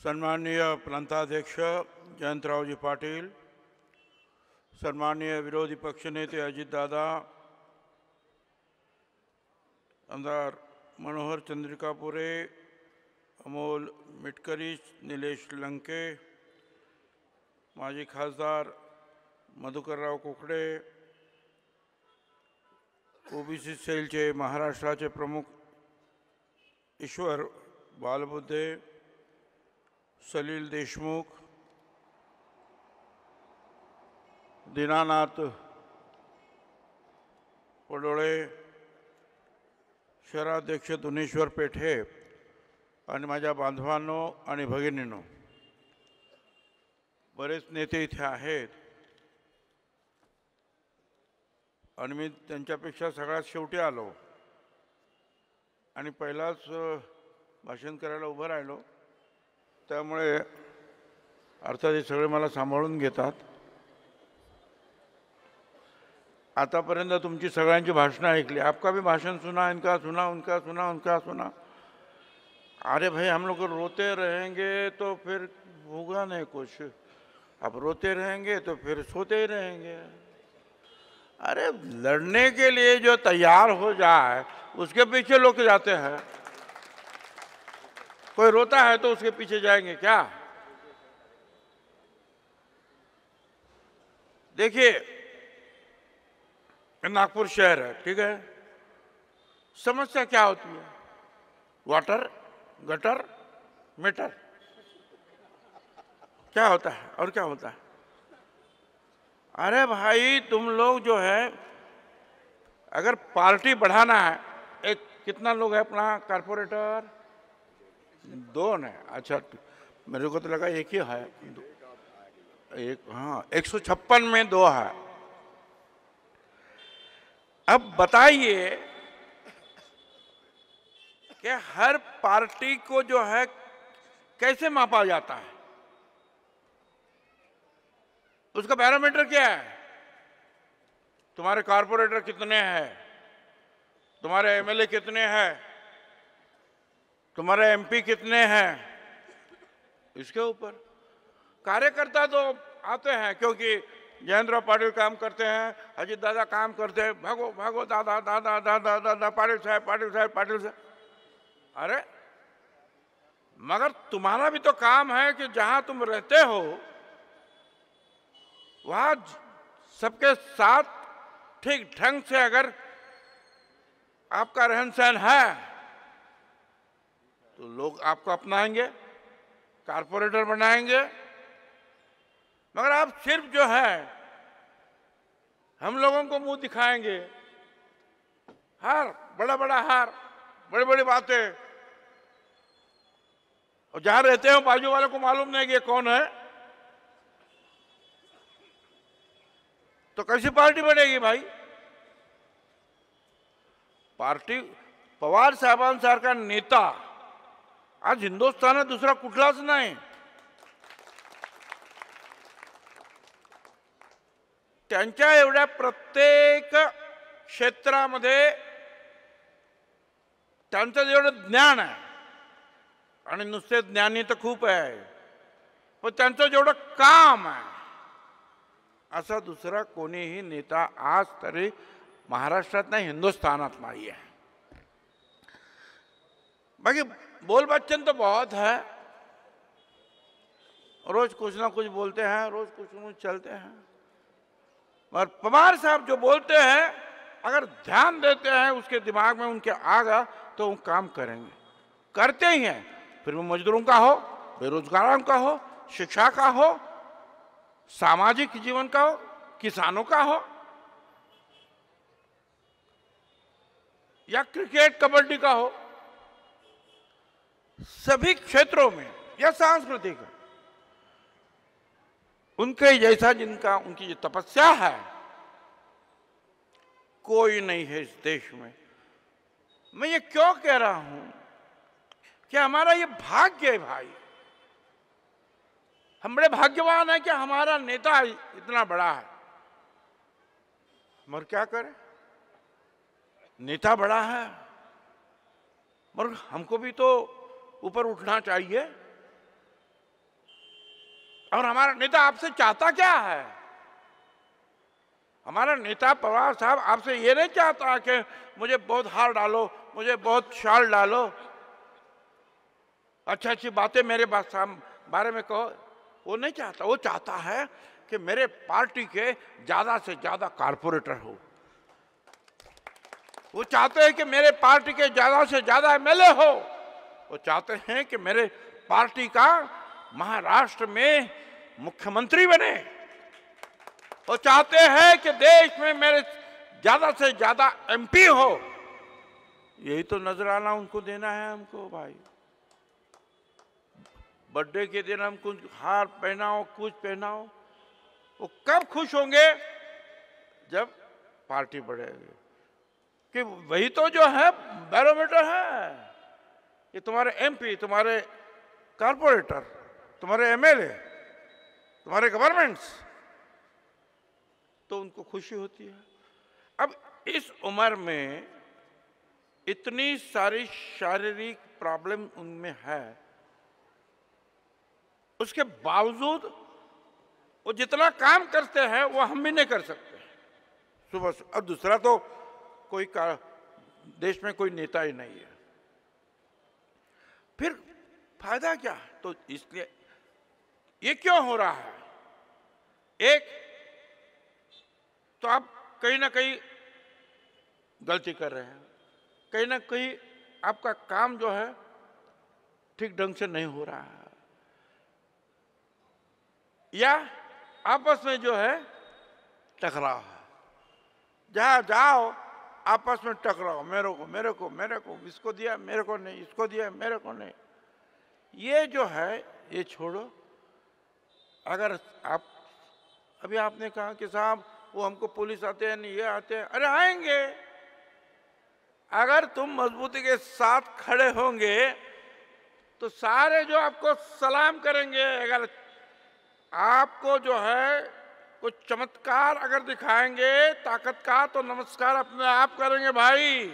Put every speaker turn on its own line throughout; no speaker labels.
सन्माननीय प्रांताध्यक्ष जयंतरावजी पाटील, सन्माननीय विरोधी पक्षनेते अजितदादा, आमदार मनोहर चंद्रिकापुरे, अमोल मिटकरी, निलेश लंके, माजी खासदार मधुकरराव कुकडे, ओबीसी सेलचे महाराष्ट्राचे प्रमुख ईश्वर बालबुद्धे, सलील देशमुख, दीनानाथ पडोळे, शहराध्यक्ष धुनेश्वर पेठे आणि माझ्या बांधवांनो आणि भगिनींनो, बरेच नेते इथे आहेत आणि मी त्यांच्यापेक्षा सगळ्यात शेवटी आलो आणि पहिलाच भाषण करायला उभं राहिलो, त्यामुळे अर्थात हे सगळे मला सांभाळून घेतात. आतापर्यंत तुमची सगळ्यांची भाषणं ऐकली, आपका भी भाषण सुना, इनका सुना, उनका सुना, उनका सुना. अरे भाई, हम लोग रोते रहेंगे तो फिर होगा नहीं कुछ. अब रोते रहेंगे तो फिर सोते ही रहेंगे. अरे लड़ने के लिए जो तैयार हो जाए उसके पीछे लोग जाते हैं. कोई रोता है तो उसके पीछे जाएंगे क्या? देखिए, नागपुर शहर है, ठीक है. समस्या क्या होती है? Water, gutter, meter. क्या होता है और क्या होता है? अरे भाई, तुम लोग जो है, अगर पार्टी बढ़ाना है, एक कितना लोग है अपना कारपोरेटर? 2 है. अच्छा, मेरे को तो लगा एक ही है. एक, हाँ, 156 में 2 है. अब बताइए कि हर पार्टी को जो है कैसे मापा जाता है? उसका पैरामीटर क्या है? तुम्हारे कारपोरेटर कितने हैं, तुम्हारे एमएलए कितने हैं, तुम्हारे एमपी कितने हैं, इसके ऊपर. कार्यकर्ता तो आते हैं क्योंकि जयेंद्र पाटिल काम करते हैं, अजित दादा काम करते हैं, भागो भागो दादा दादा दादा दादा पाटिल साहब, पाटिल साहब, पाटिल साहब. अरे मगर तुम्हारा भी तो काम है कि जहां तुम रहते हो वहां सबके साथ ठीक ढंग से अगर आपका रहन सहन है तो लोग आपको अपनाएंगे, कारपोरेटर बनाएंगे. मगर आप सिर्फ जो है हम लोगों को मुंह दिखाएंगे, हार, बड़ा बड़ा हार, बड़ी बड़ी बातें, और जहां रहते हो बाजू वाले को मालूम नहीं कि ये कौन है, तो कैसी पार्टी बनेगी भाई? पार्टी पवार साहेबांसारखा नेता आज हिंदुस्थानात दुसरा कुठलाच नाही. त्यांच्या एवढ्या प्रत्येक क्षेत्रामध्ये त्यांचं जेवढं ज्ञान आहे, आणि नुसते ज्ञानी तर खूप आहे, पण त्यांचं जेवढं काम आहे असा दुसरा कोणीही नेता आज तरी महाराष्ट्रात नाही, हिंदुस्थानात नाही है. बाकी बोल बच्चन तो बहुत है, रोज कुछ ना कुछ बोलते हैं, रोज कुछ ना कुछ चलते हैं. और पवार साहब जो बोलते हैं, अगर ध्यान देते हैं उसके दिमाग में उनके आगा तो वो काम करेंगे, करते ही हैं. फिर वो मजदूरों का हो, बेरोजगारों का हो, शिक्षा का हो, सामाजिक जीवन का हो, किसानों का हो, या क्रिकेट कबड्डी का हो, सभी क्षेत्रों में, या सांस्कृतिक, उनके जैसा जिनका उनकी जो तपस्या है कोई नहीं है इस देश में. मैं ये क्यों कह रहा हूं कि हमारा ये भाग्य है भाई. हम बड़े भाग्यवान हैं कि हमारा नेता इतना बड़ा है. मगर क्या करें, नेता बड़ा है मगर हमको भी तो ऊपर उठना चाहिए. और हमारा नेता आपसे चाहता क्या है? हमारा नेता पवार साहब आपसे ये नहीं चाहता कि मुझे बहुत हार डालो, मुझे बहुत शाल डालो, अच्छी अच्छी बातें मेरे बारे में कहो। वो नहीं चाहता। वो चाहता है कि मेरे पार्टी के ज्यादा से ज्यादा कारपोरेटर हो। वो चाहते हैं कि मेरे पार्टी के ज्यादा से ज्यादा एमएलए हो। वो चाहते हैं कि मेरे पार्टी का महाराष्ट्र में मुख्यमंत्री बने। वो चाहते हैं कि देश में मेरे ज्यादा से ज्यादा एमपी हो। यही तो नजराना उनको देना है हमको भाई। बर्थडे के दिन हम कुछ हार पहनाओ, कुछ पहनाओ। वो कब खुश होंगे? जब पार्टी बढ़ेगी। कि वही तो जो है बैरोमीटर है। ये तुम्हारे एमपी, तुम्हारे कारपोरेटर, तुम्हारे एमएलए, तुम्हारे गवर्नमेंट्स, तो उनको खुशी होती है। अब इस उम्र में इतनी सारी शारीरिक प्रॉब्लम उनमें है, उसके बावजूद वो जितना काम करते हैं वो हम भी नहीं कर सकते सुबह से। अब दूसरा तो कोई देश में कोई नेता ही नहीं है, फिर फायदा क्या? तो इसलिए ये क्यों हो रहा है? एक तो आप कहीं ना कहीं गलती कर रहे हैं, कहीं ना कहीं आपका काम जो है ठीक ढंग से नहीं हो रहा है, या आपस में जो है टकराव है। जहां जाओ आपस में टकराओ, मेरे को मेरे को मेरे को, इसको दिया मेरे को नहीं, इसको दिया मेरे को नहीं। ये जो है ये छोड़ो। अगर आप अभी आपने कहा कि साहब वो हमको पुलिस आते हैं नहीं, ये आते हैं, अरे आएंगे। अगर तुम मजबूती के साथ खड़े होंगे तो सारे जो आपको सलाम करेंगे। अगर आपको जो है कुछ चमत्कार अगर दिखाएंगे ताकत का, तो नमस्कार अपने आप करेंगे भाई।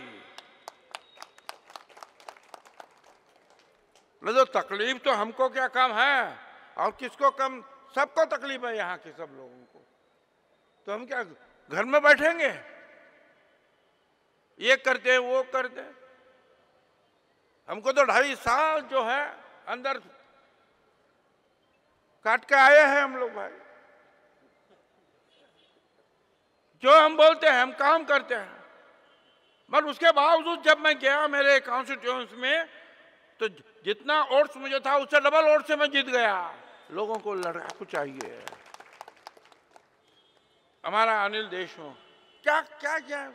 तो तकलीफ तो हमको क्या कम है, और किसको कम? सबको तकलीफ है यहाँ के सब लोगों को। तो हम क्या घर में बैठेंगे, ये करते वो करते? हमको तो 2.5 साल जो है अंदर काट के आए हैं हम लोग भाई। जो हम बोलते हैं हम काम करते हैं, मगर उसके बावजूद जब मैं गया मेरे कॉन्स्टिट्यूएंसी में, तो जितना वोट्स मुझे था उससे डबल वोट से मैं जीत गया। लोगों को लड़ाकू चाहिए। हमारा अनिल देशमुख क्या क्या क्या,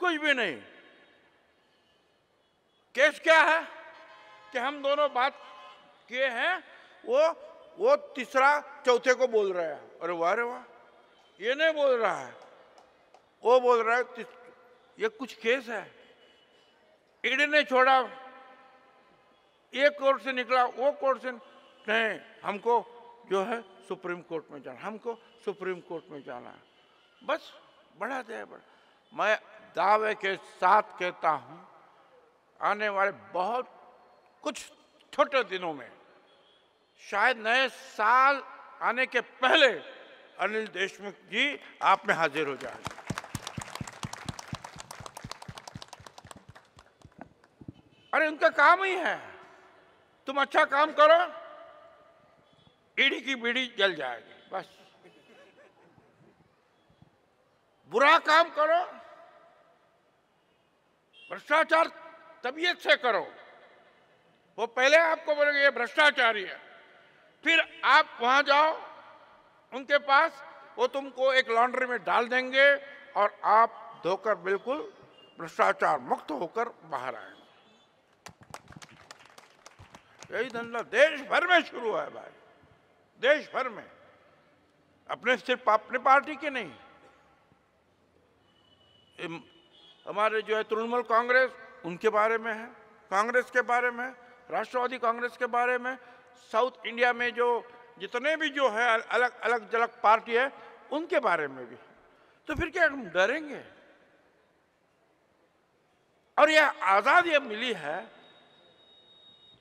कुछ भी नहीं। केस क्या है कि हम दोनों बात किए हैं, वो तीसरा चौथे को बोल रहा है। अरे वाह रे वाह, ये नहीं बोल रहा है, वो बोल रहा है। ये कुछ केस है, ईडी ने छोड़ा, ये कोर्ट से निकला, वो कोर्ट से नहीं। हमको जो है सुप्रीम कोर्ट में जाना, हमको सुप्रीम कोर्ट में जाना है। बस बढ़ाते हैं बढ़ा। मैं दावे के साथ कहता हूं, आने वाले बहुत कुछ छोटे दिनों में, शायद नए साल आने के पहले, अनिल देशमुख जी आप में हाजिर हो जाएंगे। अरे उनका काम ही है, तुम अच्छा काम करो, ईडी की बीड़ी जल जाएगी। बस बुरा काम करो, भ्रष्टाचार तबीयत से करो, वो पहले आपको बोलेंगे ये भ्रष्टाचारी है, फिर आप वहां जाओ उनके पास, वो तुमको एक लॉन्ड्री में डाल देंगे और आप धोकर बिल्कुल भ्रष्टाचार मुक्त होकर बाहर आएंगे। यही धंधा देश भर में शुरू है भाई, देश भर में। अपने सिर्फ अपने पार्टी के नहीं, हमारे जो है तृणमूल कांग्रेस, उनके बारे में है, कांग्रेस के बारे में, राष्ट्रवादी कांग्रेस के बारे में, साउथ इंडिया में जो जितने भी जो है अलग अलग अलग पार्टी है उनके बारे में भी। तो फिर क्या हम डरेंगे? और यह आजादी अब मिली है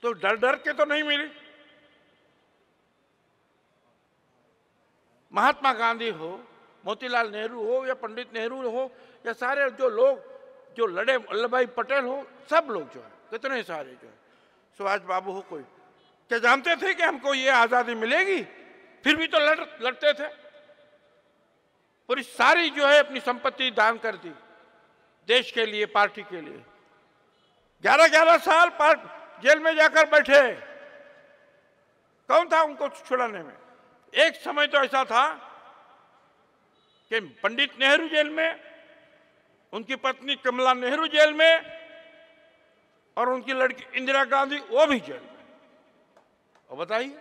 तो डर डर के तो नहीं मिली। महात्मा गांधी हो, मोतीलाल नेहरू हो या पंडित नेहरू हो या सारे जो लोग जो लड़े, वल्लभ भाई पटेल हो, सब लोग जो है, कितने सारे जो है, सुभाष बाबू हो, कोई क्या जानते थे कि हमको ये आजादी मिलेगी? फिर भी तो लड़ते थे। पूरी सारी जो है अपनी संपत्ति दान कर दी देश के लिए, पार्टी के लिए। 11-11 साल जेल में जाकर बैठे। कौन था उनको छुड़ाने में? एक समय तो ऐसा था कि पंडित नेहरू जेल में, उनकी पत्नी कमला नेहरू जेल में और उनकी लड़की इंदिरा गांधी वो भी जेल में। और बताइए,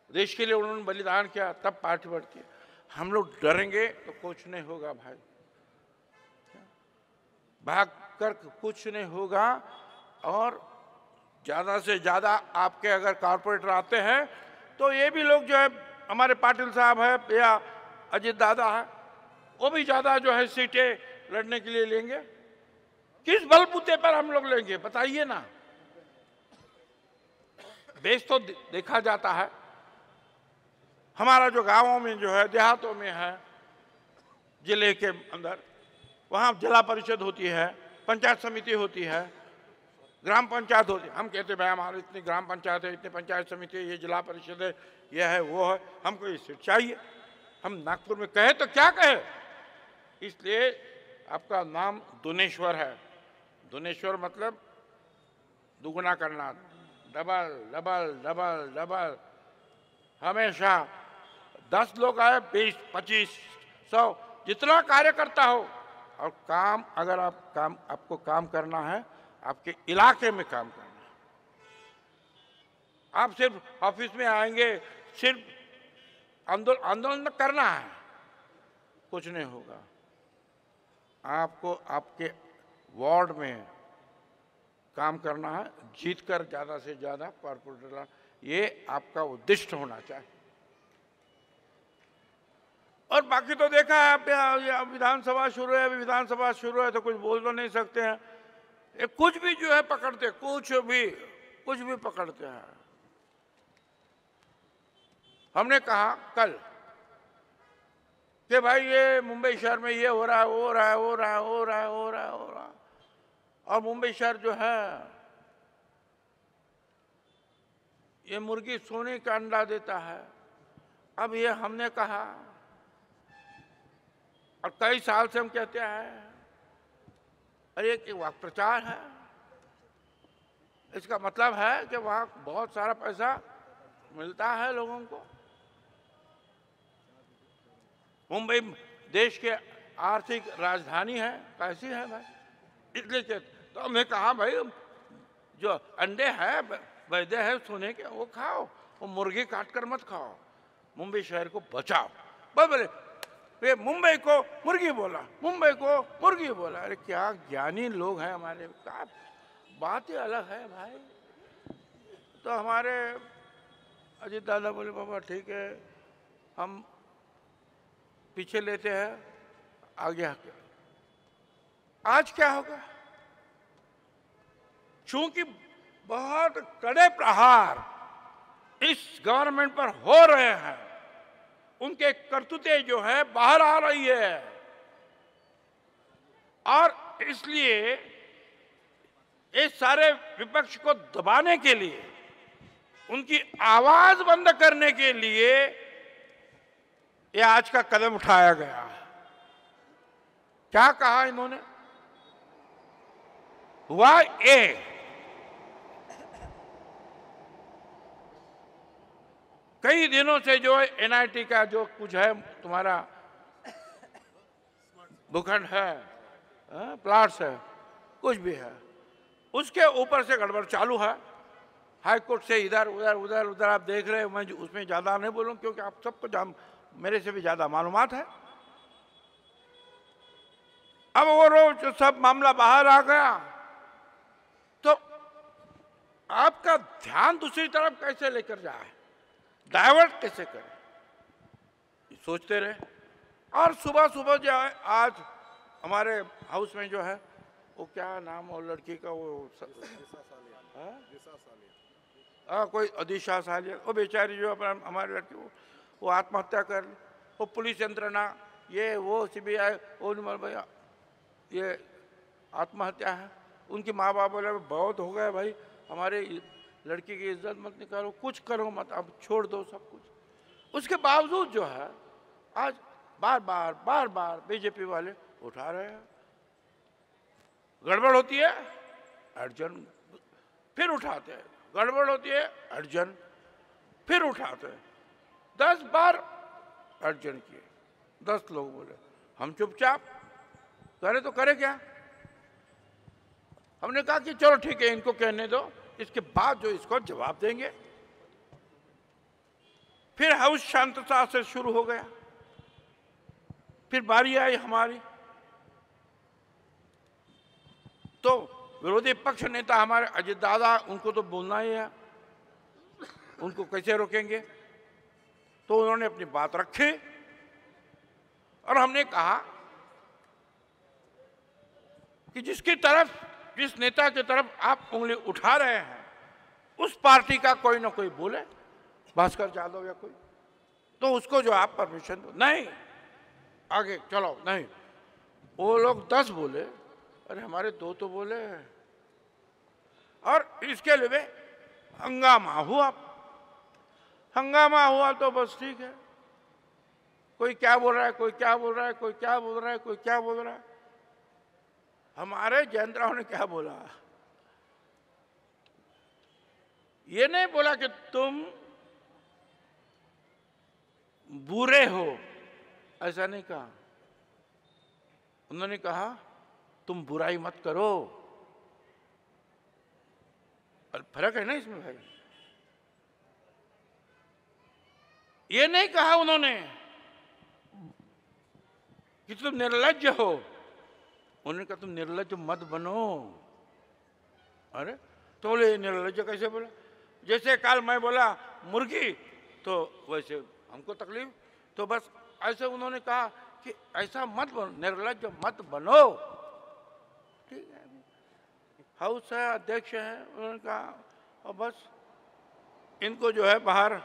देश के लिए उन्होंने बलिदान किया, तब पार्टी बढ़ती है। हम लोग डरेंगे तो कुछ नहीं होगा भाई, भाग कर कुछ नहीं होगा। और ज्यादा से ज्यादा आपके अगर कॉर्पोरेटर आते हैं तो ये भी लोग जो है, हमारे पाटिल साहब है या अजीत दादा है, वो भी ज्यादा जो है सीटें लड़ने के लिए लेंगे। किस बलबूते पर हम लोग लेंगे बताइए ना? देश तो देखा जाता है, हमारा जो गांवों में जो है, देहातों में है, जिले के अंदर, वहां जिला परिषद होती है, पंचायत समिति होती है, ग्राम पंचायत होती है। हम कहते हैं भाई हमारे इतनी ग्राम पंचायत है, इतनी पंचायत समिति है, ये जिला परिषद है, ये है, वो है, हमको ये सीट चाहिए। हम नागपुर में कहे तो क्या कहे? इसलिए आपका नाम दुनेश्वर है। दुनेश्वर मतलब दुगुना करना, डबल डबल डबल डबल। हमेशा 10 लोग आए, 20, 25, 100, जितना कार्य करता हो। और काम, अगर आपको काम करना है, आपके इलाके में काम करना है। आप सिर्फ ऑफिस में आएंगे, सिर्फ आंदोलन करना है, कुछ नहीं होगा। आपको आपके वार्ड में काम करना है, जीतकर ज्यादा से ज्यादा कॉर्पोरेटर, ये आपका उद्देश्य होना चाहिए। और बाकी तो देखा है आप, विधानसभा शुरू है, अभी विधानसभा शुरू है तो कुछ बोल तो नहीं सकते हैं। ये कुछ भी जो है पकड़ते, कुछ भी पकड़ते हैं। हमने कहा कल कि भाई ये मुंबई शहर में ये हो रहा है, हो रहा है, हो रहा है, हो रहा है, हो रहा है, हो रहा है। और मुंबई शहर जो है, ये मुर्गी सोने का अंडा देता है। अब ये हमने कहा, और कई साल से हम कहते हैं, अरे एक वाक प्रचार है, इसका मतलब है कि वहां बहुत सारा पैसा मिलता है लोगों को। मुंबई देश के आर्थिक राजधानी है, कैसी है भाई? इसलिए तो हमने कहा भाई जो अंडे हैं, वैदे हैं सोने के, वो खाओ, वो मुर्गी काट कर मत खाओ, मुंबई शहर को बचाओ। बोले वे मुंबई को मुर्गी बोला, मुंबई को मुर्गी बोला। अरे क्या ज्ञानी लोग हैं हमारे, क्या बात ही अलग है भाई। तो हमारे अजीत दादा बोले बाबा ठीक है, हम पीछे लेते हैं, आगे आके। आज क्या होगा? चूंकि बहुत कड़े प्रहार इस गवर्नमेंट पर हो रहे हैं, उनके करतूते जो है बाहर आ रही है, और इसलिए इस सारे विपक्ष को दबाने के लिए, उनकी आवाज बंद करने के लिए ये आज का कदम उठाया गया है। क्या कहा इन्होंने? हुआ ये कई दिनों से जो एनआईटी का जो कुछ है तुम्हारा भूखंड है, प्लाट्स है, कुछ भी है, उसके ऊपर से गड़बड़ चालू है। हाई कोर्ट से इधर उधर उधर उधर आप देख रहे हो। मैं उसमें ज्यादा नहीं बोलूं क्योंकि आप सबको मेरे से भी ज्यादा मालूमात है। अब वो रोज सब मामला बाहर आ गया तो आपका ध्यान दूसरी तरफ कैसे लेकर जाए, डाइवर्ट कैसे करें, सोचते रहे। और सुबह सुबह जो है आज हमारे हाउस में जो है, वो क्या नाम और लड़की का, वो कोई दिशा सालिया, वो बेचारी जो हमारी लड़की, वो आत्महत्या कर ली, वो पुलिस यंत्रणा, ये वो सीबीआई, वो भैया ये आत्महत्या है। उनके माँ बाप बोले बहुत हो गया भाई, हमारे लड़की की इज्जत मत निकालो, कुछ करो मत, अब छोड़ दो सब कुछ। उसके बावजूद जो है आज बार बार बीजेपी वाले उठा रहे हैं। गड़बड़ होती है अर्जन, फिर उठाते हैं, गड़बड़ होती है अर्जन, फिर उठाते हैं। 10 बार अर्जन किए, 10 लोग बोले हम चुपचाप करे तो करे क्या। हमने कहा कि चलो ठीक है इनको कहने दो, इसके बाद जो इसको जवाब देंगे। फिर हाउस शांतता से शुरू हो गया, फिर बारी आई हमारी, तो विरोधी पक्ष नेता हमारे अजित दादा, उनको तो बोलना ही है, उनको कैसे रोकेंगे। तो उन्होंने अपनी बात रखी और हमने कहा कि जिसकी तरफ, जिस नेता की तरफ आप उंगली उठा रहे हैं उस पार्टी का कोई ना कोई बोले, भास्कर यादव या कोई, तो उसको जो आप परमिशन दो। नहीं आगे चलो, नहीं। वो लोग 10 बोले, अरे हमारे 2 तो बोले, और इसके लिए हंगामा हुआ। हंगामा हुआ तो बस ठीक है, कोई क्या बोल रहा है, कोई क्या बोल रहा है, कोई क्या बोल रहा है, कोई क्या बोल रहा है। हमारे जयंत राव ने क्या बोला, ये नहीं बोला कि तुम बुरे हो, ऐसा नहीं कहा। उन्होंने कहा तुम बुराई मत करो। और फर्क है ना इसमें भाई। ये नहीं कहा उन्होंने कि तुम निर्लज्ज हो, उन्होंने कहा तुम निर्लज्ज मत बनो। अरे तो बोले निर्लज्ज कैसे बोला, जैसे काल मैं बोला मुर्गी तो वैसे हमको तकलीफ, तो बस ऐसे उन्होंने कहा कि ऐसा मत बनो, निर्लज्ज मत बनो। ठीक है, हाउस है, अध्यक्ष है, उन्होंने कहा और बस इनको जो है बाहर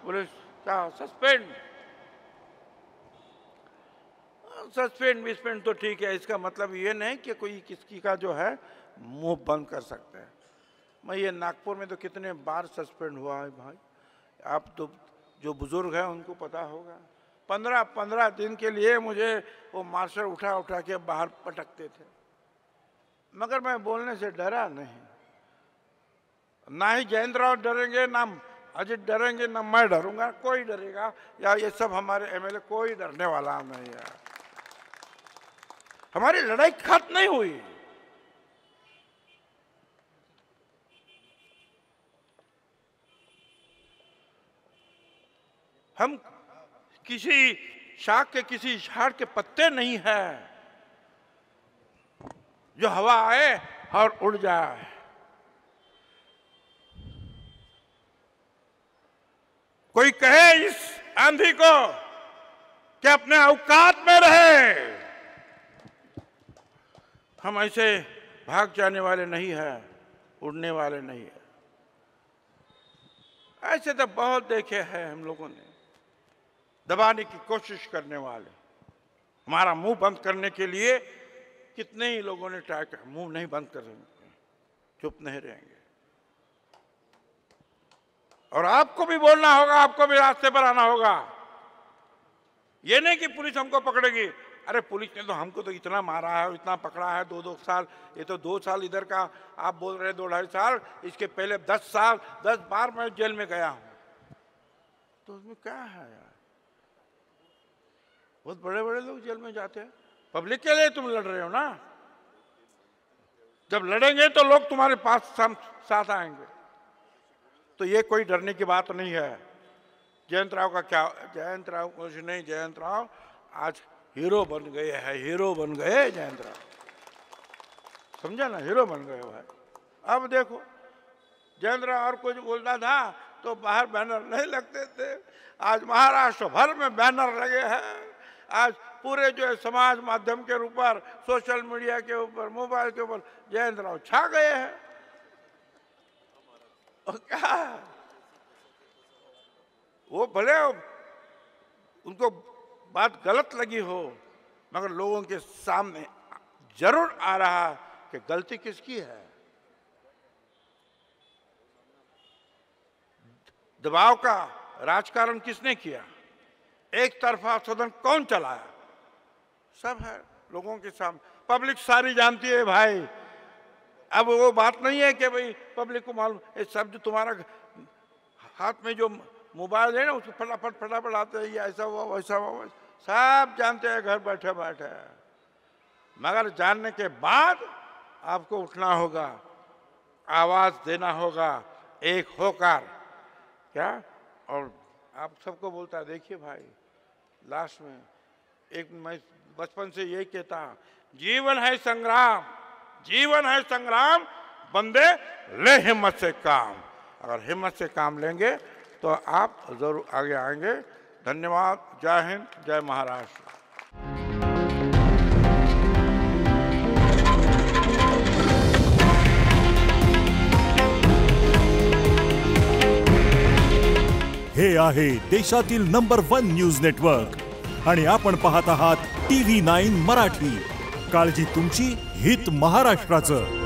बोले क्या सस्पेंड विस्पेंड तो ठीक है, इसका मतलब ये नहीं कि कोई किसी का जो है मुंह बंद कर सकते हैं। मैं ये नागपुर में तो कितने बार सस्पेंड हुआ है भाई, आप तो जो बुजुर्ग हैं उनको पता होगा। 15 दिन के लिए मुझे वो मार्शल उठा उठा के बाहर पटकते थे, मगर मैं बोलने से डरा नहीं। ना ही जयंत राव डरेंगे, ना अजित डरेंगे, ना मैं डरूंगा, कोई डरेगा या ये सब हमारे एमएलए, कोई डरने वाला नहीं है। हमारी लड़ाई खत्म नहीं हुई। हम किसी शाख के, किसी झाड़ के पत्ते नहीं है जो हवा आए और उड़ जाए। कोई कहे इस आंधी को कि अपने औकात में रहे, हम ऐसे भाग जाने वाले नहीं है, उड़ने वाले नहीं है। ऐसे तो बहुत देखे हैं हम लोगों ने, दबाने की कोशिश करने वाले, हमारा मुंह बंद करने के लिए कितने ही लोगों ने ट्राई किया। मुंह नहीं बंद करेंगे, चुप नहीं रहेंगे। और आपको भी बोलना होगा, आपको भी रास्ते पर आना होगा। ये नहीं कि पुलिस हमको पकड़ेगी, अरे पुलिस ने तो हमको तो इतना मारा है, इतना पकड़ा है, 2-2 साल, ये तो 2 साल इधर का आप बोल रहे 2-2.5 साल, इसके पहले 10 साल, 10 बार मैं जेल में गया हूं। तो उसमें क्या है यार, बहुत बड़े बड़े लोग जेल में जाते हैं, पब्लिक के लिए तुम लड़ रहे हो ना। जब लड़ेंगे तो लोग तुम्हारे पास साथ आएंगे। तो ये कोई डरने की बात नहीं है। जयंत राव का क्या, जयंत राव कुछ नहीं, जयंत राव आज हीरो बन गए हैं, हीरो बन गए जयंत राव, समझा ना, हीरो बन गए भाई। अब देखो जयंत राव और कुछ बोलता था तो बाहर बैनर नहीं लगते थे, आज महाराष्ट्र भर में बैनर लगे हैं। आज पूरे जो है समाज माध्यम के ऊपर, सोशल मीडिया के ऊपर, मोबाइल के ऊपर जयंत राव छा गए हैं। और क्या वो भले उनको बात गलत लगी हो, मगर लोगों के सामने जरूर आ रहा कि गलती किसकी है। दबाव का राजकारण किसने किया, एक तरफा सदन कौन चलाया, सब है लोगों के सामने, पब्लिक सारी जानती है भाई। अब वो बात नहीं है कि भाई पब्लिक को मालूम, सब जो तुम्हारा हाथ में जो मोबाइल है ना उसको फटाफट फटाफट आते हैं, ये ऐसा हुआ वैसा हुआ, सब जानते हैं घर बैठे बैठे। मगर जानने के बाद आपको उठना होगा, आवाज देना होगा एक होकर, क्या। और आप सबको बोलता है, देखिए भाई लास्ट में एक मैं बचपन से यही कहता, जीवन है संग्राम, जीवन है संग्राम, बंदे ले हिम्मत से काम। अगर हिम्मत से काम लेंगे तो आप जरूर आगे आएंगे। धन्यवाद। जय हिंद, जय महाराष्ट्र।
हे आहे देशातील नंबर 1 न्यूज नेटवर्क आणि आपण पाहत आहात TV9 मराठी। काळजी तुमची, हित महाराष्ट्राचं।